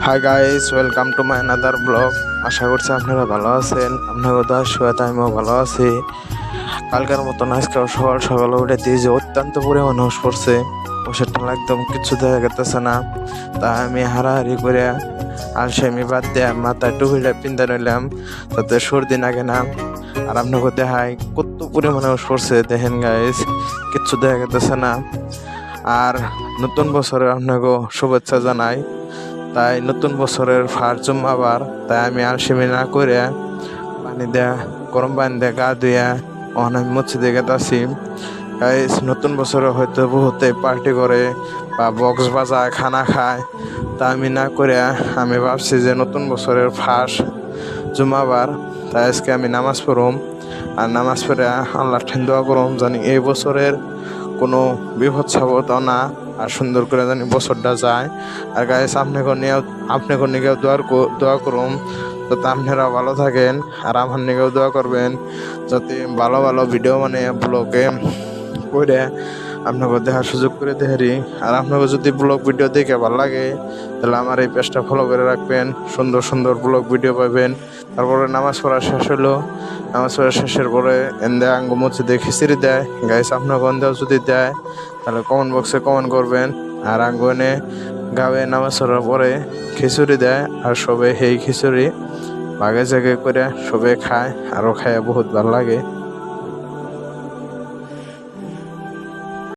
High guys, welcome to my another blog. আশা করছি আপনারা ভালো আছেন। আপনাকে দোয়ার শুয়াতে আমিও ভালো আছি। কালকের মতন আজকে সকাল সকালে উঠে দিয়ে যে অত্যন্ত পরিমাণ হুঁশ পড়ছে, ওষুধটা একদম কিচ্ছু দেখা গেতেছে না। তাই আমি হারাহারি করে আলসেমি বাদ দিয়ে মাথায় টুপিটা পিন্ধে নিলাম যাতে সর্দি লাগে না। আর আপনাকে দেখাই কত পরিমাণে হুঁশ পড়ছে, দেখেন গাইস, কিচ্ছু দেখা গেতেছে না। আর নতুন বছরে আপনাকে শুভেচ্ছা জানাই। তাই নতুন বছরের ফার্স্ট জুম্মাবার, তাই আমি আলসেমি না করে পানি দেয়া গরম পানি দিয়ে গা ধুইয়া আমি মসজিদে গেতাছি। গাইস, নতুন বছরে হয়তো বহুতে পার্টি করে বা বক্স বাজায় খানা খায়, তা আমি না করে আমি ভাবছি যে নতুন বছরের ফার্স্ট জুম্মাবার, তাই আজকে আমি নামাজ পড়ুম। আর নামাজ পড়ে আল্লাহ ঠান দোয়া করুম জানি এই বছরের কোনো বিপদ সাপদ না, আর সুন্দর করে জানি বছরটা যায়। আর গাইস, আপনাকে নিকেও দোয়া করুম যাতে আপনারা ভালো থাকেন, আর আমার নিকেও দোয়া করবেন যাতে ভালো ভালো ভিডিও মানে ব্লগে করে আপনাকে দেখার সুযোগ করে দেখারি। আর আপনাকে যদি ব্লগ ভিডিও দেখে ভালো লাগে তাহলে আমার এই পেজটা ফলো করে রাখবেন, সুন্দর সুন্দর ব্লগ ভিডিও পাবেন। তারপরে নামাজ পড়া শেষ হলো, নামাজ পড়া শেষের পরে এন্দে আঙ্গ মসজিদে খিচুড়ি দেয়। গাইস, আপনার গন্ধেও যদি দেয় তাহলে কমেন্ট বক্সে কমেন্ট করবেন। আর আঙ্গনে গাবে নামাজ পড়ার পরে খিচুড়ি দেয়, আর সবে সেই খিচুড়ি ভাগে জাগে করে সবে খায়, আরও খায় বহুত ভালো লাগে।